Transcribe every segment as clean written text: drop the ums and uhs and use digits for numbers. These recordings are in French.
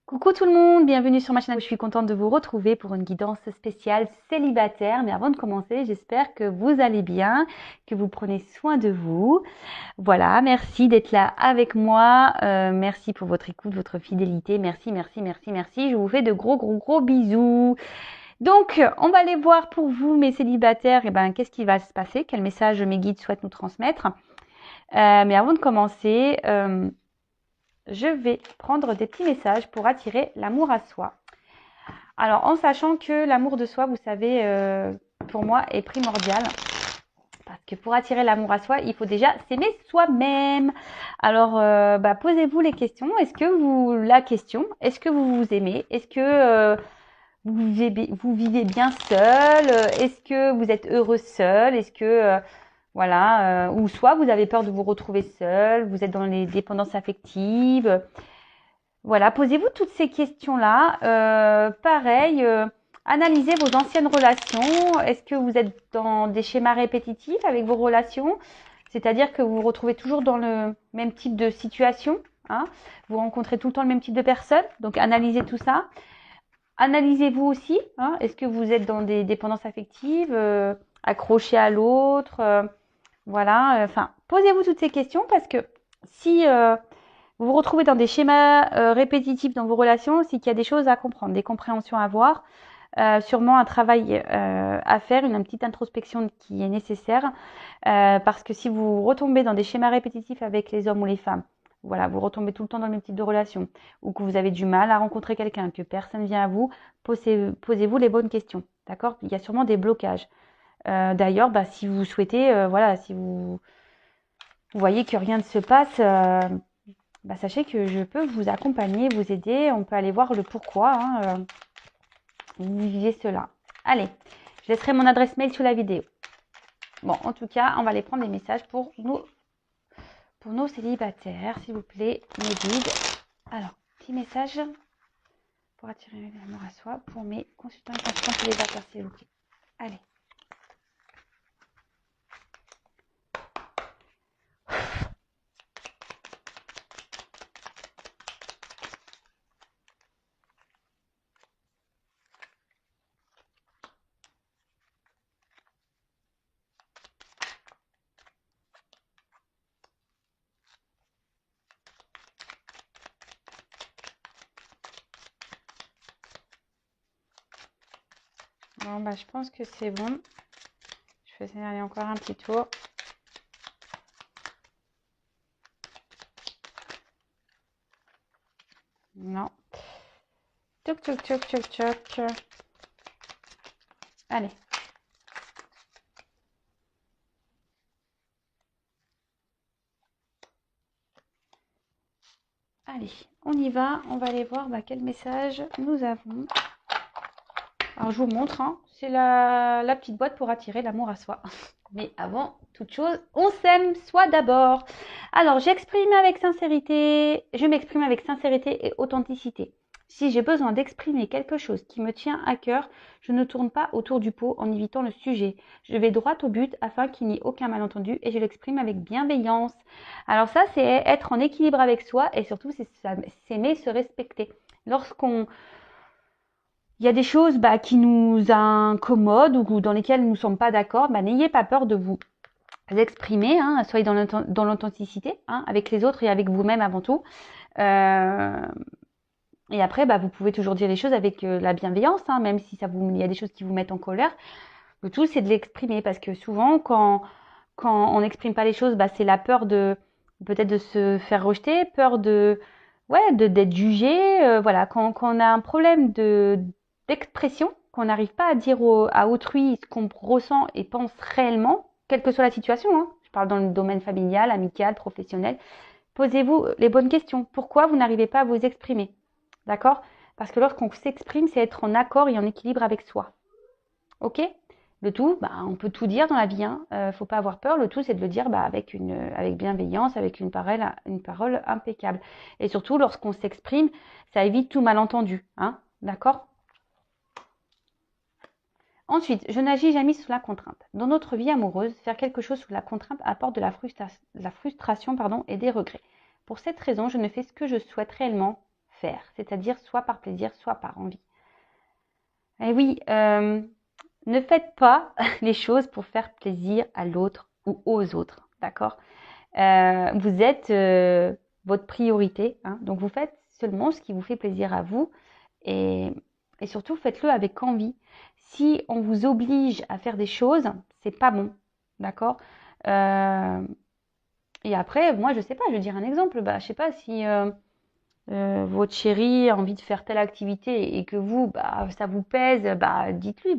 Coucou tout le monde, bienvenue sur ma chaîne. Je suis contente de vous retrouver pour une guidance spéciale célibataire. Mais avant de commencer, j'espère que vous allez bien, que vous prenez soin de vous. Voilà, merci d'être là avec moi. Merci pour votre écoute, votre fidélité. Merci, merci, merci, merci. Je vous fais de gros bisous. Donc, on va aller voir pour vous, mes célibataires, qu'est-ce qui va se passer, quel message mes guides souhaitent nous transmettre. Mais avant de commencer, je vais prendre des petits messages pour attirer l'amour à soi. Alors, en sachant que l'amour de soi, vous savez, pour moi, est primordial. Parce que pour attirer l'amour à soi, il faut déjà s'aimer soi-même. Alors, posez-vous les questions. Est-ce que vous vous aimez? Est-ce que vous vivez bien seul? Est-ce que vous êtes heureux seul? Est-ce que ou soit vous avez peur de vous retrouver seul, vous êtes dans les dépendances affectives. Voilà, posez-vous toutes ces questions-là. Pareil, analysez vos anciennes relations. Est-ce que vous êtes dans des schémas répétitifs avec vos relations? C'est-à-dire que vous vous retrouvez toujours dans le même type de situation, hein? Vous rencontrez tout le temps le même type de personnes. Donc, analysez tout ça. Analysez-vous aussi, hein? Est-ce que vous êtes dans des dépendances affectives, accrochés à l'autre? Posez-vous toutes ces questions parce que si vous vous retrouvez dans des schémas répétitifs dans vos relations, c'est qu'il y a des choses à comprendre, des compréhensions à avoir, sûrement un travail à faire, une petite introspection qui est nécessaire, parce que si vous retombez dans des schémas répétitifs avec les hommes ou les femmes, voilà, vous retombez tout le temps dans le même type de relation, ou que vous avez du mal à rencontrer quelqu'un, que personne vient à vous, posez-vous les bonnes questions, d'accord? Il y a sûrement des blocages. D'ailleurs, si vous souhaitez, si vous voyez que rien ne se passe, sachez que je peux vous accompagner, vous aider. On peut aller voir le pourquoi vous vivez cela. Allez, je laisserai mon adresse mail sous la vidéo. Bon, en tout cas, on va aller prendre des messages pour nos célibataires, s'il vous plaît, mes guides. Alors, petit message pour attirer l'amour à soi pour mes consultants et consultantes célibataires, s'il vous plaît. Allez. Bon, je pense que c'est bon. Je vais aller encore un petit tour. Non. Tchoc. Allez. Allez, on y va. On va aller voir quel message nous avons. Alors, je vous montre. Hein, c'est la petite boîte pour attirer l'amour à soi. Mais avant toute chose, on s'aime soi d'abord. Alors, je m'exprime avec sincérité et authenticité. Si j'ai besoin d'exprimer quelque chose qui me tient à cœur, je ne tourne pas autour du pot en évitant le sujet. Je vais droit au but afin qu'il n'y ait aucun malentendu et je l'exprime avec bienveillance. Alors ça, c'est être en équilibre avec soi et surtout, c'est s'aimer, se respecter. Lorsqu'on il y a des choses qui nous incommodent ou dans lesquelles nous ne sommes pas d'accord, n'ayez pas peur de vous exprimer, hein, soyez dans l'authenticité, hein, avec les autres et avec vous-même avant tout. Et après, vous pouvez toujours dire les choses avec la bienveillance, hein, même si il y a des choses qui vous mettent en colère. Le tout, c'est de l'exprimer parce que souvent, quand on n'exprime pas les choses, c'est la peur peut-être de se faire rejeter, peur d'être jugé. Quand on a un problème d'expression, qu'on n'arrive pas à dire à autrui ce qu'on ressent et pense réellement, quelle que soit la situation, hein, je parle dans le domaine familial, amical, professionnel, posez-vous les bonnes questions. Pourquoi vous n'arrivez pas à vous exprimer? D'accord? Parce que lorsqu'on s'exprime, c'est être en accord et en équilibre avec soi. Ok? Le tout, on peut tout dire dans la vie, hein. Faut pas avoir peur. Le tout, c'est de le dire avec bienveillance, avec une parole impeccable. Et surtout, lorsqu'on s'exprime, ça évite tout malentendu, hein. D'accord? Ensuite, je n'agis jamais sous la contrainte. Dans notre vie amoureuse, faire quelque chose sous la contrainte apporte de la frustration et des regrets. Pour cette raison, je ne fais ce que je souhaite réellement faire, c'est-à-dire soit par plaisir, soit par envie. Et oui, ne faites pas les choses pour faire plaisir à l'autre ou aux autres, d'accord? Vous êtes votre priorité, hein, donc vous faites seulement ce qui vous fait plaisir à vous et surtout faites-le avec envie. Si on vous oblige à faire des choses, c'est pas bon, d'accord? Et après, moi je sais pas, je vais dire un exemple, je sais pas si votre chéri a envie de faire telle activité et que vous, ça vous pèse, dites-lui,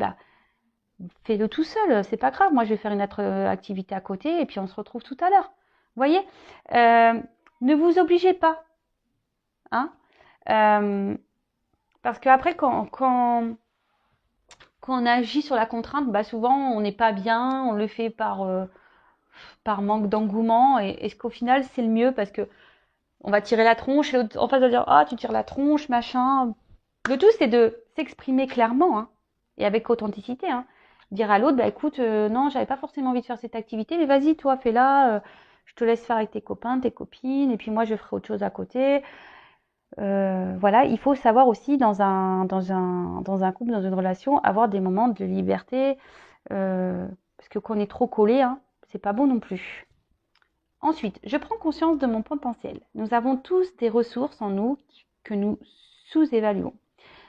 fais-le tout seul, c'est pas grave. Moi, je vais faire une autre activité à côté et puis on se retrouve tout à l'heure. Vous voyez, ne vous obligez pas, hein, parce qu'après, quand on agit sur la contrainte, souvent on n'est pas bien, on le fait par manque d'engouement et est-ce qu'au final c'est le mieux parce que on va tirer la tronche et l'autre en face va dire ah tu tires la tronche machin. Le tout c'est de s'exprimer clairement, hein, et avec authenticité, hein. Dire à l'autre écoute non j'avais pas forcément envie de faire cette activité mais vas-y toi fais-la, je te laisse faire avec tes copains tes copines et puis moi je ferai autre chose à côté. Voilà, il faut savoir aussi dans un couple, dans une relation, avoir des moments de liberté, parce que quand on est trop collé, hein, c'est pas bon non plus. Ensuite, je prends conscience de mon potentiel. Nous avons tous des ressources en nous que nous sous-évaluons.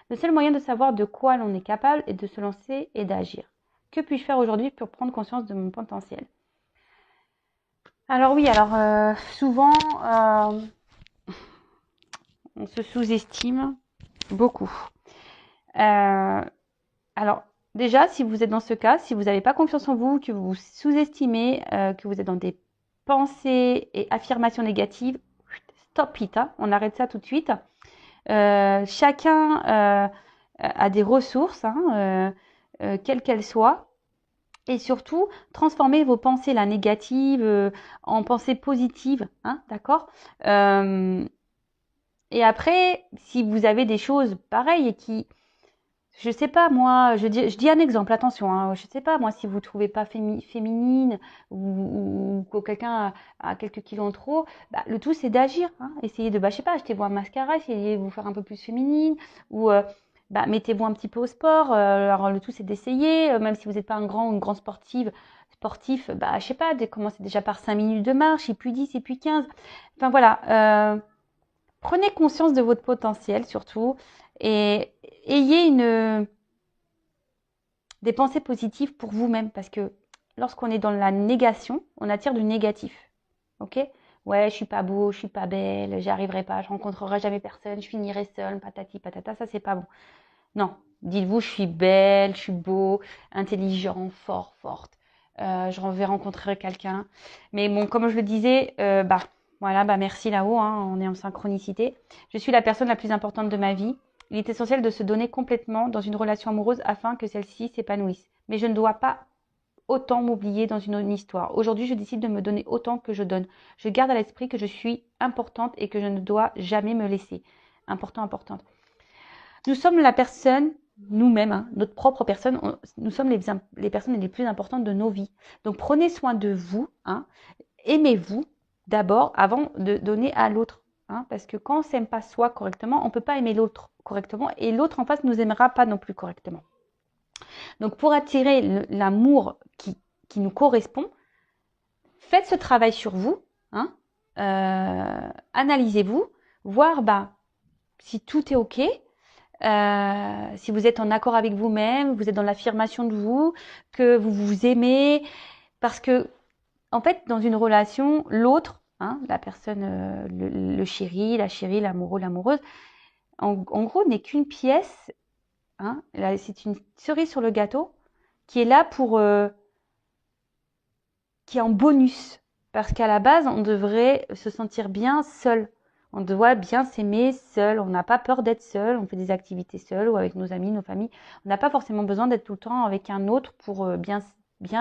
Le seul moyen de savoir de quoi l'on est capable est de se lancer et d'agir. Que puis-je faire aujourd'hui pour prendre conscience de mon potentiel? Alors oui, souvent, on se sous-estime beaucoup. Alors, déjà, si vous êtes dans ce cas, si vous n'avez pas confiance en vous, que vous vous sous-estimez, que vous êtes dans des pensées et affirmations négatives, stop it, hein, on arrête ça tout de suite. Chacun a des ressources, hein, quelles qu'elles soient. Et surtout, transformez vos pensées là, négatives en pensées positives, hein, d'accord? Et après, si vous avez des choses pareilles et qui je sais pas moi, je dis un exemple, attention, hein, je sais pas moi si vous trouvez pas féminine ou que quelqu'un a quelques kilos en trop, le tout c'est d'agir, hein. Essayez de, je sais pas, achetez-vous un mascara, essayez de vous faire un peu plus féminine ou mettez-vous un petit peu au sport. Alors le tout c'est d'essayer, même si vous n'êtes pas un grand ou une grande sportif, je sais pas, commencez déjà par 5 minutes de marche, et puis 10, et puis 15. Enfin voilà, prenez conscience de votre potentiel surtout et ayez des pensées positives pour vous-même parce que lorsqu'on est dans la négation, on attire du négatif. Ok? Ouais, je suis pas beau, je suis pas belle, j'y arriverai pas, je rencontrerai jamais personne, je finirai seule, patati patata, ça c'est pas bon. Non, dites-vous, je suis belle, je suis beau, intelligent, fort, forte. Je vais rencontrer quelqu'un. Mais bon, comme je le disais, voilà, merci là-haut, hein, on est en synchronicité. Je suis la personne la plus importante de ma vie. Il est essentiel de se donner complètement dans une relation amoureuse afin que celle-ci s'épanouisse. Mais je ne dois pas autant m'oublier dans une histoire. Aujourd'hui, je décide de me donner autant que je donne. Je garde à l'esprit que je suis importante et que je ne dois jamais me laisser. Importante. Nous sommes la personne, nous-mêmes, hein, notre propre personne, nous sommes les personnes les plus importantes de nos vies. Donc prenez soin de vous, hein, aimez-vous d'abord avant de donner à l'autre. Hein, parce que quand on ne s'aime pas soi correctement, on ne peut pas aimer l'autre correctement et l'autre en face ne nous aimera pas non plus correctement. Donc pour attirer l'amour qui nous correspond, faites ce travail sur vous, hein, analysez-vous, voir si tout est OK, si vous êtes en accord avec vous-même, vous êtes dans l'affirmation de vous, que vous vous aimez, parce que en fait, dans une relation, l'autre, hein, la personne, le chéri, la chérie, l'amoureux, l'amoureuse, en gros, n'est qu'une pièce, hein, c'est une cerise sur le gâteau qui est là qui est en bonus, parce qu'à la base, on devrait se sentir bien seul. On doit bien s'aimer seul. On n'a pas peur d'être seul. On fait des activités seul ou avec nos amis, nos familles. On n'a pas forcément besoin d'être tout le temps avec un autre pour bien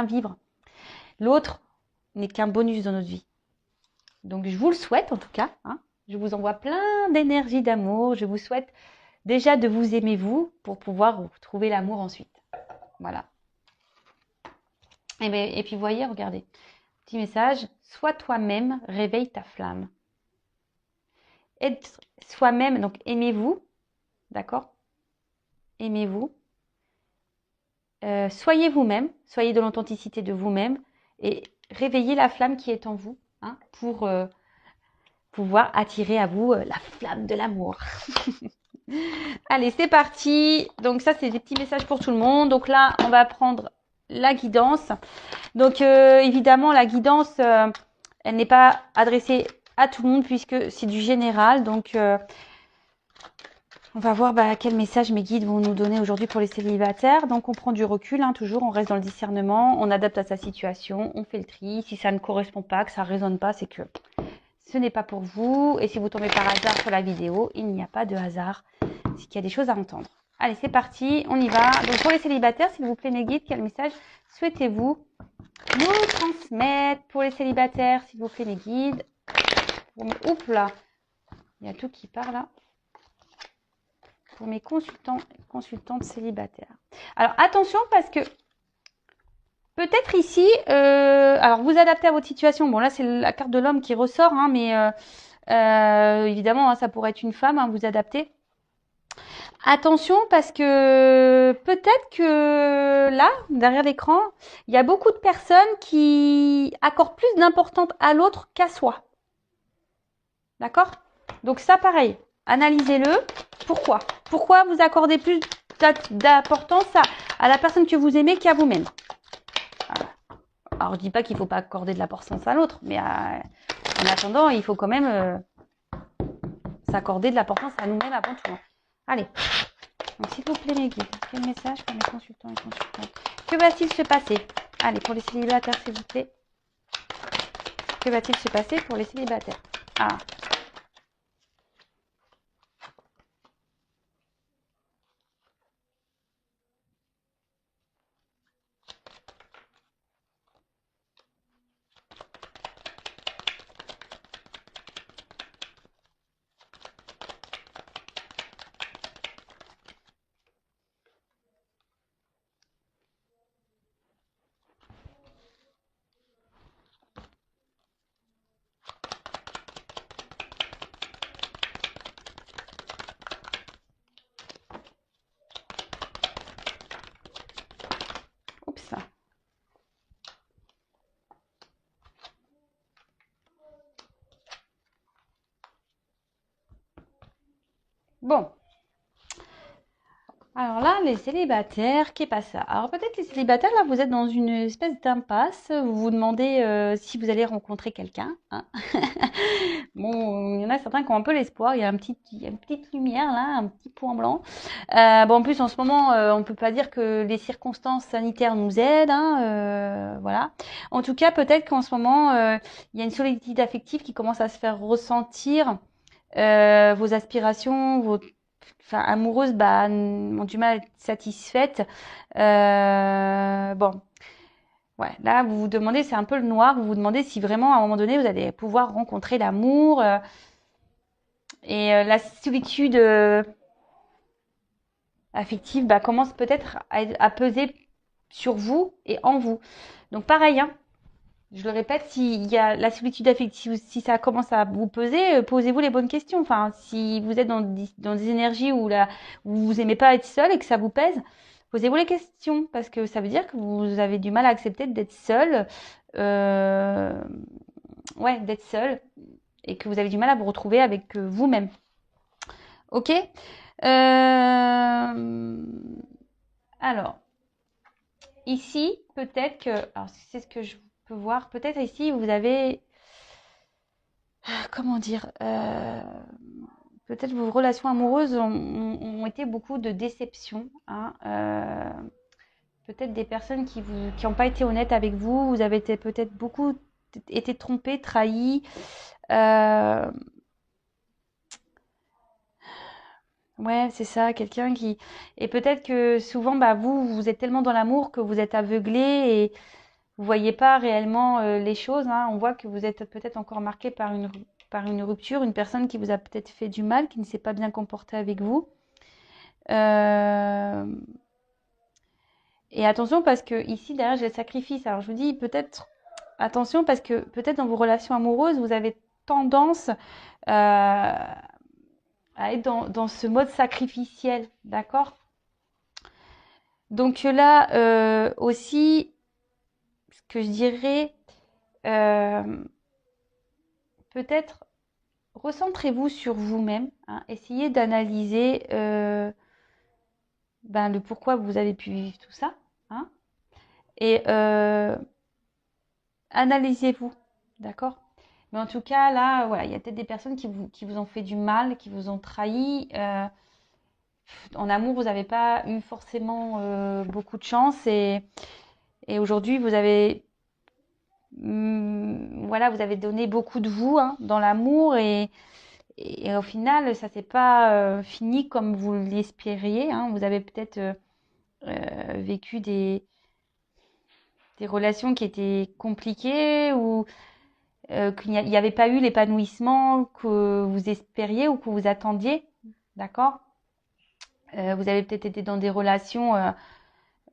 vivre. L'autre n'est qu'un bonus dans notre vie. Donc, je vous le souhaite en tout cas, hein. Je vous envoie plein d'énergie, d'amour. Je vous souhaite déjà de vous aimer vous pour pouvoir trouver l'amour ensuite. Voilà. Et puis, voyez, regardez. Petit message. Sois toi-même, réveille ta flamme. être soi-même, donc aimez-vous, d'accord? Aimez-vous. Soyez vous-même, soyez de l'authenticité de vous-même et réveillez la flamme qui est en vous hein, pour pouvoir attirer à vous la flamme de l'amour. Allez, c'est parti. Donc ça, c'est des petits messages pour tout le monde. Donc là, on va prendre la guidance. Donc évidemment, la guidance, elle n'est pas adressée à tout le monde puisque c'est du général. Donc on va voir quel message mes guides vont nous donner aujourd'hui pour les célibataires. Donc on prend du recul, hein, toujours, on reste dans le discernement, on adapte à sa situation, on fait le tri. Si ça ne correspond pas, que ça ne résonne pas, c'est que ce n'est pas pour vous. Et si vous tombez par hasard sur la vidéo, il n'y a pas de hasard. C'est qu'il y a des choses à entendre. Allez, c'est parti, on y va. Donc pour les célibataires, s'il vous plaît mes guides, quel message souhaitez-vous nous transmettre pour les célibataires, s'il vous plaît mes guides? Oups là, il y a tout qui part là. Pour mes consultantes célibataires. Alors attention parce que peut-être ici, alors vous adaptez à votre situation. Bon là c'est la carte de l'homme qui ressort, hein, mais évidemment hein, ça pourrait être une femme, hein, vous adaptez. Attention parce que peut-être que là, derrière l'écran, il y a beaucoup de personnes qui accordent plus d'importance à l'autre qu'à soi. D'accord? Donc ça pareil. Analysez-le. Pourquoi? Pourquoi vous accordez plus d'importance à la personne que vous aimez qu'à vous-même? Alors, je dis pas qu'il ne faut pas accorder de l'importance à l'autre, mais en attendant, il faut quand même s'accorder de l'importance à nous-mêmes avant tout. Allez. Donc, s'il vous plaît, mes guides, quel message pour mes consultants et consultantes? Que va-t-il se passer? Allez, pour les célibataires, s'il vous plaît. Que va-t-il se passer pour les célibataires? Ah. Oups. Bon. Alors là, les célibataires, qu'est pas ça? Alors peut-être les célibataires, là, vous êtes dans une espèce d'impasse. Vous vous demandez si vous allez rencontrer quelqu'un. Hein. Bon, il y en a certains qui ont un peu l'espoir. Il y a une petite lumière là, un petit point blanc. Bon, en plus, en ce moment, on peut pas dire que les circonstances sanitaires nous aident. Hein, voilà. En tout cas, peut-être qu'en ce moment, il y a une solitude affective qui commence à se faire ressentir. Vos aspirations, amoureuses ont du mal à être satisfaites. Bon, ouais, là vous vous demandez, c'est un peu le noir, vous vous demandez si vraiment à un moment donné vous allez pouvoir rencontrer l'amour et la solitude affective commence peut-être à peser sur vous et en vous. Donc pareil, hein, je le répète, s'il y a la solitude affective, si ça commence à vous peser, posez-vous les bonnes questions. Enfin, si vous êtes dans des énergies où vous aimez pas être seul et que ça vous pèse, posez-vous les questions parce que ça veut dire que vous avez du mal à accepter d'être seul, d'être seul et que vous avez du mal à vous retrouver avec vous-même. Ok. Alors, ici, peut-être que, alors c'est ce que je peux voir, peut-être ici vous avez, comment dire, peut-être vos relations amoureuses ont été beaucoup de déceptions. Hein, peut-être des personnes qui n'ont pas été honnêtes avec vous, vous avez peut-être beaucoup été trompés, trahis. Ouais, c'est ça, quelqu'un qui... Et peut-être que souvent, vous êtes tellement dans l'amour que vous êtes aveuglé et vous voyez pas réellement les choses. Hein. On voit que vous êtes peut-être encore marqué par une rupture, une personne qui vous a peut-être fait du mal, qui ne s'est pas bien comportée avec vous. Et attention parce que ici, derrière, j'ai le sacrifice. Alors, je vous dis peut-être, attention parce que peut-être dans vos relations amoureuses, vous avez tendance à être dans ce mode sacrificiel, d'accord? Donc là aussi, ce que je dirais, peut-être recentrez-vous sur vous-même, hein, essayez d'analyser le pourquoi vous avez pu vivre tout ça, hein, et analysez-vous, d'accord? Mais en tout cas, là, voilà, il y a peut-être des personnes qui vous ont fait du mal, qui vous ont trahi. En amour, vous n'avez pas eu forcément beaucoup de chance et aujourd'hui, vous avez voilà, vous avez donné beaucoup de vous, hein, dans l'amour et au final, ça s'est pas fini comme vous l'espériez, hein. Vous avez peut-être vécu des relations qui étaient compliquées ou qu'il n'y avait pas eu l'épanouissement que vous espériez ou que vous attendiez, d'accord? Vous avez peut-être été dans des relations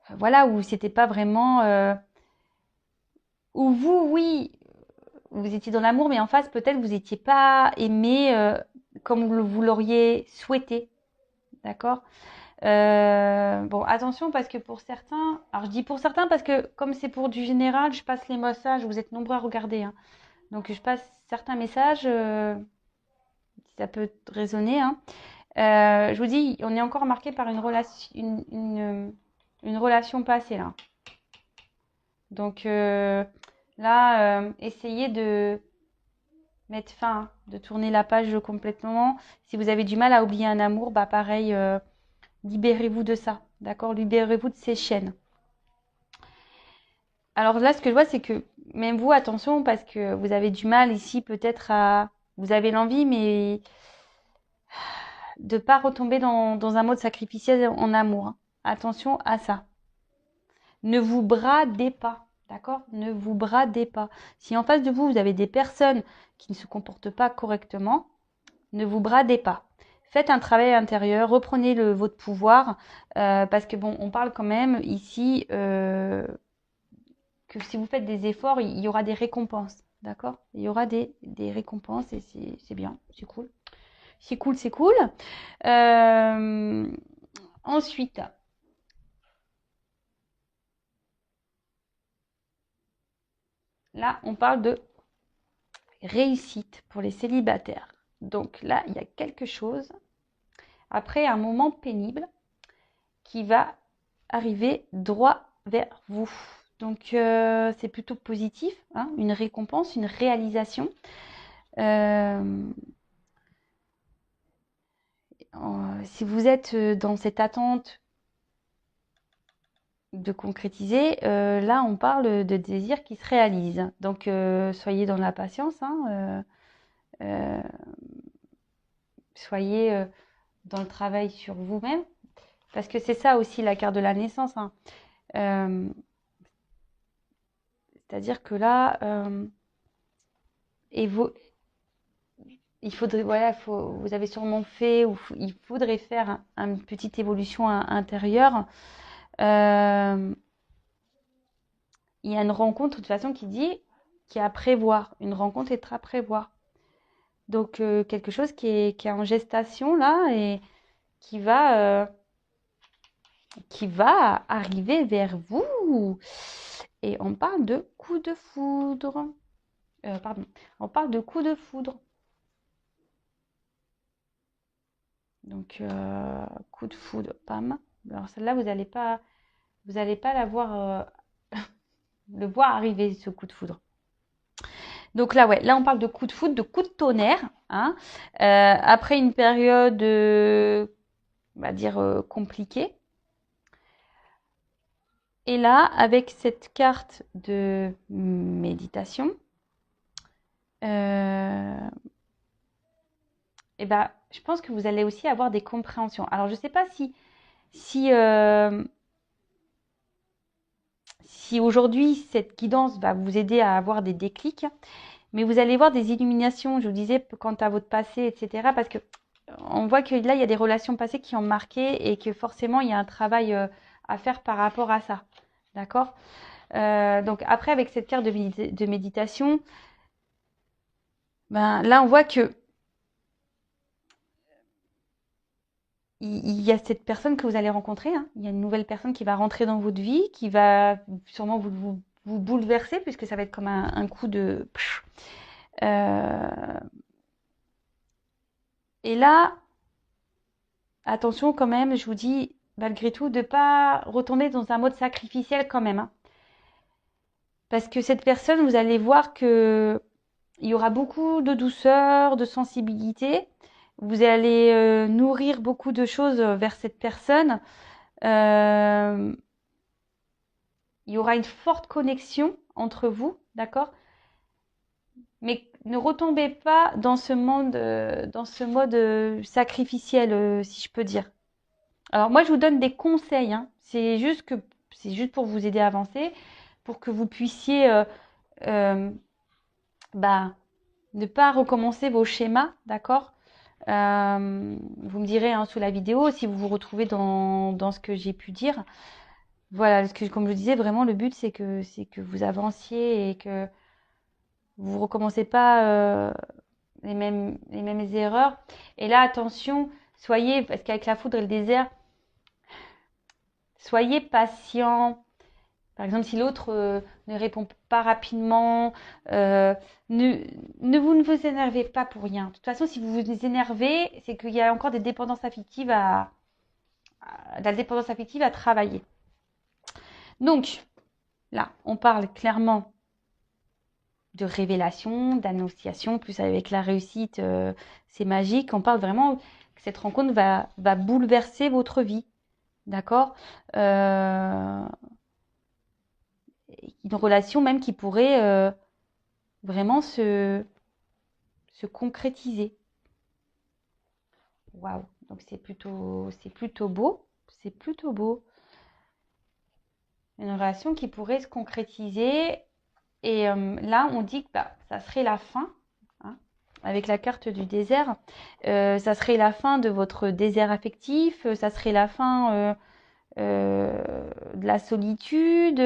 voilà, où c'était pas vraiment où vous, oui, vous étiez dans l'amour, mais en face, peut-être vous n'étiez pas aimé comme vous l'auriez souhaité. D'accord? Bon, attention parce que pour certains, alors je dis pour certains parce que comme c'est pour du général, je passe les messages, vous êtes nombreux à regarder, hein. Donc je passe certains messages, si ça peut résonner, hein. Je vous dis, on est encore marqué par une relation, une relation passée là. Donc là, essayez de mettre fin, de tourner la page complètement. Si vous avez du mal à oublier un amour, bah pareil, libérez-vous de ça, d'accord? Libérez-vous de ces chaînes. Alors là, ce que je vois, c'est que même vous, attention, parce que vous avez du mal ici peut-être à... Vous avez l'envie, mais de pas retomber dans un mode sacrificiel en amour, hein. Attention à ça. Ne vous bradez pas, d'accord? Ne vous bradez pas. Si en face de vous, vous avez des personnes qui ne se comportent pas correctement, ne vous bradez pas. Faites un travail intérieur, reprenez votre pouvoir, parce que bon, on parle quand même ici que si vous faites des efforts, il y aura des récompenses, d'accord? Il y aura des récompenses et c'est bien, c'est cool. C'est cool, c'est cool. Ensuite, là, on parle de réussite pour les célibataires. Donc là, il y a quelque chose, après un moment pénible, qui va arriver droit vers vous. Donc c'est plutôt positif, hein, une récompense, une réalisation. Si vous êtes dans cette attente de concrétiser, là on parle de désir qui se réalise. Donc soyez dans la patience, hein, soyez dans le travail sur vous-même, parce que c'est ça aussi la carte de la naissance, hein. C'est-à-dire que là, il faudrait, voilà, vous avez sûrement fait, ou il faudrait faire une petite évolution intérieure. Il y a une rencontre, de toute façon, qui est à prévoir. Une rencontre est à prévoir. Donc, quelque chose qui est en gestation, là, et qui va arriver vers vous. Et on parle de coup de foudre. Pardon. On parle de coup de foudre. Donc, coup de foudre, pam. Alors, celle-là, vous n'allez pas la voir, le voir arriver, ce coup de foudre. Donc là, ouais, là, on parle de coup de foudre, de coup de tonnerre, hein. Après une période, on va dire, compliquée. Et là, avec cette carte de méditation, et ben, je pense que vous allez aussi avoir des compréhensions. Alors, je ne sais pas si aujourd'hui, cette guidance va vous aider à avoir des déclics, mais vous allez voir des illuminations, je vous disais, quant à votre passé, etc. Parce que on voit que là, il y a des relations passées qui ont marqué et que forcément, il y a un travail à faire par rapport à ça. D'accord? Donc après, avec cette carte de méditation, ben, là, on voit que il y a cette personne que vous allez rencontrer, hein. Il y a une nouvelle personne qui va rentrer dans votre vie, qui va sûrement vous bouleverser, puisque ça va être comme un coup de... Et là, attention quand même, je vous dis, malgré tout, de ne pas retomber dans un mode sacrificiel quand même, hein. Parce que cette personne, vous allez voir que il y aura beaucoup de douceur, de sensibilité. Vous allez nourrir beaucoup de choses vers cette personne. Euh, il y aura une forte connexion entre vous, d'accord? Mais ne retombez pas dans ce mode sacrificiel, si je peux dire. Alors moi, je vous donne des conseils, hein. C'est juste pour vous aider à avancer, pour que vous puissiez euh, bah, ne pas recommencer vos schémas, d'accord? Vous me direz hein, sous la vidéo si vous vous retrouvez dans ce que j'ai pu dire. Voilà, parce que comme je le disais, vraiment le but c'est que vous avanciez et que vous ne recommencez pas les mêmes erreurs. Et là, attention, soyez, parce qu'avec la foudre et le désert, soyez patient. Par exemple, si l'autre ne répond pas rapidement, ne, ne vous énervez pas pour rien. De toute façon, si vous vous énervez, c'est qu'il y a encore des dépendances affectives de la dépendance affective à travailler. Donc, là, on parle clairement de révélation, d'annonciation, plus avec la réussite, c'est magique. On parle vraiment que cette rencontre va bouleverser votre vie, d'accord? Une relation même qui pourrait vraiment se concrétiser. Waouh! Donc c'est plutôt beau. C'est plutôt beau. Une relation qui pourrait se concrétiser. Et là, on dit que bah, ça serait la fin, hein, avec la carte du désert. Ça serait la fin de votre désert affectif. Ça serait la fin de la solitude.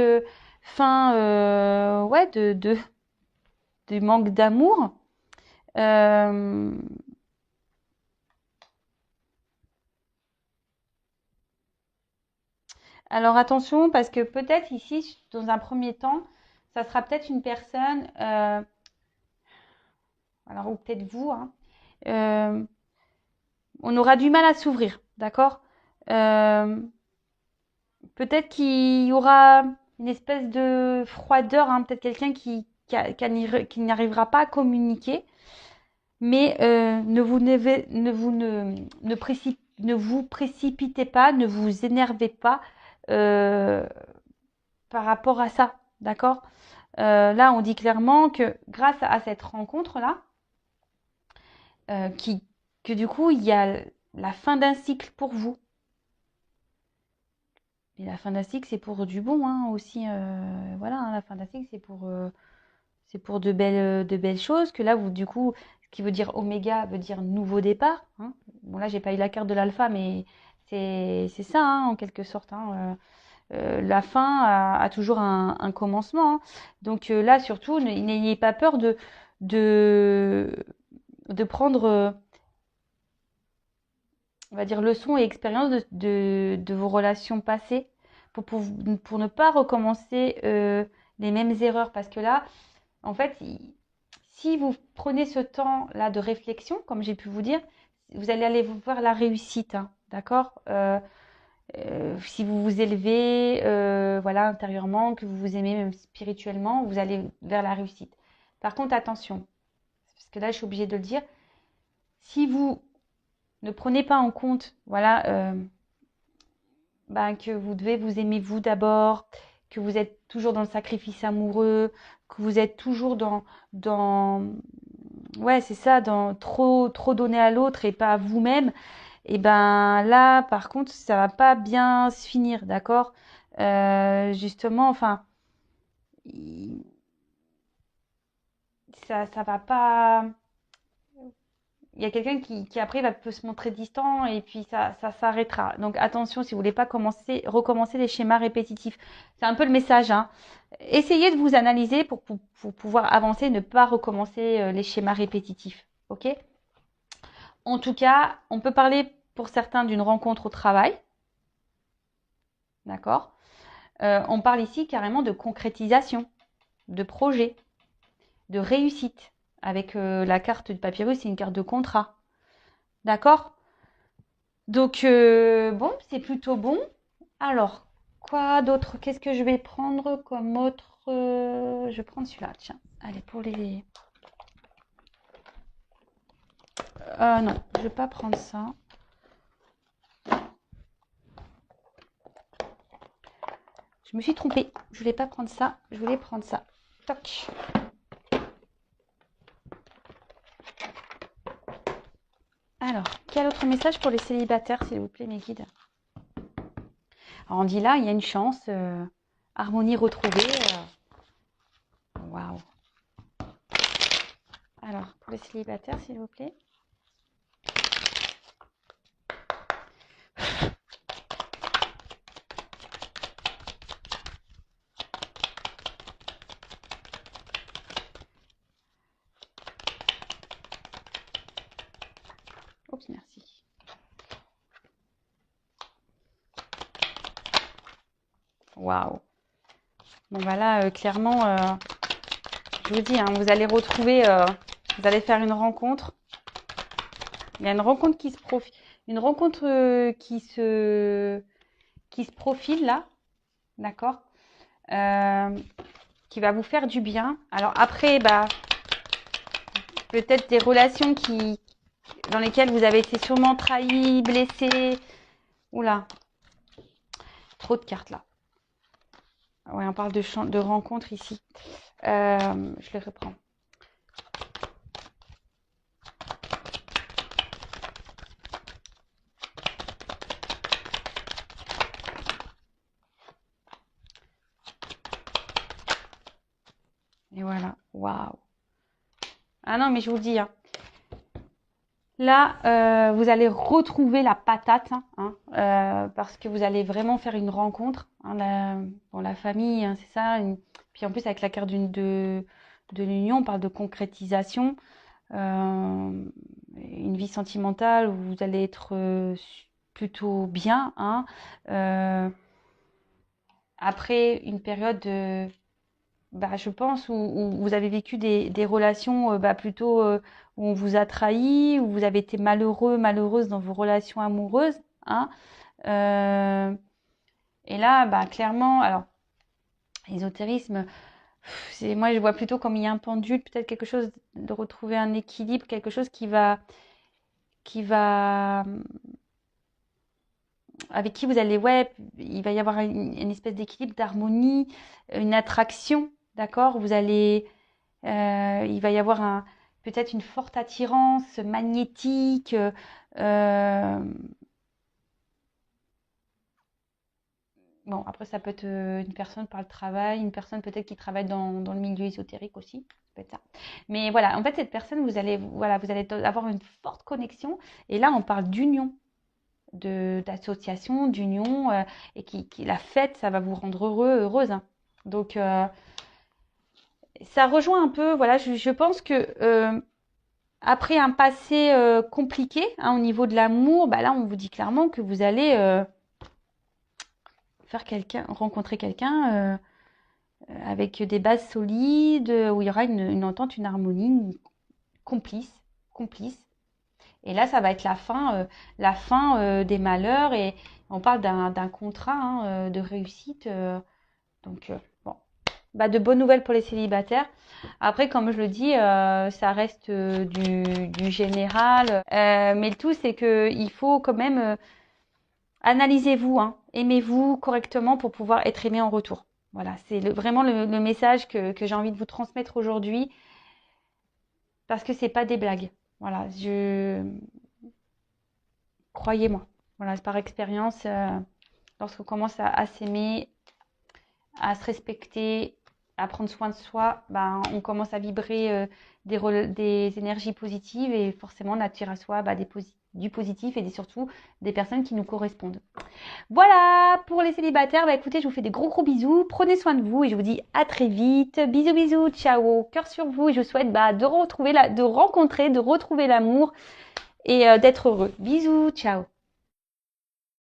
Fin ouais, du manque d'amour. Alors attention, parce que peut-être ici, dans un premier temps, ça sera peut-être une personne, alors ou peut-être vous, hein, euh, on aura du mal à s'ouvrir, d'accord? Euh, Peut-être qu'il y aura une espèce de froideur, hein, peut-être quelqu'un qui n'arrivera pas à communiquer, mais ne vous précipitez pas, ne vous énervez pas euh, par rapport à ça, d'accord? Là, on dit clairement que grâce à cette rencontre-là, euh, qui, que du coup, il y a la fin d'un cycle pour vous. Et la fin d'un cycle, c'est pour du bon hein, aussi. Voilà, hein, la fin d'un cycle, c'est pour de belles choses. Que là, vous, du coup, ce qui veut dire oméga veut dire nouveau départ. Hein. Bon, là, j'ai pas eu la carte de l'alpha, mais c'est ça, hein, en quelque sorte. Hein. La fin a toujours un commencement. Hein. Donc là, surtout, n'ayez pas peur de, de prendre, on va dire, leçons et expériences de vos relations passées pour ne pas recommencer les mêmes erreurs. Parce que là, en fait, si vous prenez ce temps-là de réflexion, comme j'ai pu vous dire, vous allez aller voir la réussite, hein, d'accord si vous vous élevez voilà, intérieurement, que vous vous aimez même spirituellement, vous allez vers la réussite. Par contre, attention, parce que là, je suis obligée de le dire, si vous ne prenez pas en compte, voilà, ben, que vous devez vous aimer vous d'abord, que vous êtes toujours dans le sacrifice amoureux, que vous êtes toujours ouais, c'est ça, dans trop donner à l'autre et pas à vous-même, et ben là, par contre, ça va pas bien se finir, d'accord? Justement, enfin, ça va pas. Il y a quelqu'un qui après peut se montrer distant et puis ça s'arrêtera. Donc attention si vous voulez pas recommencer les schémas répétitifs. C'est un peu le message. Hein. Essayez de vous analyser pour pouvoir avancer, ne pas recommencer les schémas répétitifs. Ok? En tout cas, on peut parler pour certains d'une rencontre au travail. D'accord? On parle ici carrément de concrétisation, de projet, de réussite. Avec la carte du papyrus, c'est une carte de contrat. D'accord? Donc, bon, c'est plutôt bon. Alors, quoi d'autre? Qu'est-ce que je vais prendre comme autre? Je vais prendre celui-là, tiens. Allez, pour les... non, je vais pas prendre ça. Je me suis trompée. Je voulais pas prendre ça. Je voulais prendre ça. Toc. Alors, quel autre message pour les célibataires, s'il vous plaît, mes guides? Alors, on dit là, il y a une chance. Harmonie retrouvée. Waouh. Alors, pour les célibataires, s'il vous plaît. Oups, merci. Waouh. Bon, bah là, clairement, je vous dis, hein, vous allez retrouver, vous allez faire une rencontre. Il y a une rencontre qui se profile, une rencontre qui se profile là, d'accord, qui va vous faire du bien. Alors après, bah, peut-être des relations dans lesquelles vous avez été sûrement trahi, blessé. Oula, trop de cartes là. Ouais, on parle de rencontre ici. Je les reprends. Et voilà, waouh. Ah non, mais je vous le dis, hein. Là, vous allez retrouver la patate, parce que vous allez vraiment faire une rencontre. Hein, la famille, hein, c'est ça. Puis en plus, avec la carte de l'union, on parle de concrétisation. Une vie sentimentale où vous allez être plutôt bien. Hein. Après une période de... Bah, je pense où vous avez vécu des relations plutôt où on vous a trahi, où vous avez été malheureux, malheureuse dans vos relations amoureuses. Hein. Et là, bah, clairement, alors, l'ésotérisme, moi je vois plutôt comme il y a un pendule, peut-être quelque chose de retrouver un équilibre, quelque chose qui va avec qui vous allez, ouais, il va y avoir une espèce d'équilibre, d'harmonie, une attraction, d'accord? Vous allez, il va y avoir peut-être une forte attirance magnétique. Bon, après, ça peut être une personne par le travail, une personne peut-être qui travaille dans le milieu ésotérique aussi. Ça peut être ça. Mais voilà, en fait, cette personne, vous allez avoir une forte connexion. Et là, on parle d'union, d'association, d'union, et qui la fête, ça va vous rendre heureuse. Hein. Donc, ça rejoint un peu, voilà, je pense que après un passé compliqué hein, au niveau de l'amour, bah là, on vous dit clairement que vous allez rencontrer quelqu'un avec des bases solides, où il y aura une entente, une harmonie, complice. Et là, ça va être la fin des malheurs. Et on parle d'un contrat hein, de réussite. Donc, bon, bah, de bonnes nouvelles pour les célibataires. Après, comme je le dis, ça reste du général. Mais le tout, c'est qu'il faut quand même analysez-vous, hein, aimez-vous correctement pour pouvoir être aimé en retour. Voilà, c'est vraiment le message que j'ai envie de vous transmettre aujourd'hui. Parce que c'est pas des blagues. Voilà, croyez-moi. Voilà, c'est par expérience, lorsqu'on commence à s'aimer, à se respecter, à prendre soin de soi, ben, on commence à vibrer des énergies positives et forcément on attire à soi du positif et surtout des personnes qui nous correspondent. Voilà pour les célibataires. Bah écoutez, je vous fais des gros bisous. Prenez soin de vous et je vous dis à très vite. Bisous, bisous, ciao, cœur sur vous. Et je vous souhaite de rencontrer, de retrouver l'amour et d'être heureux. Bisous, ciao.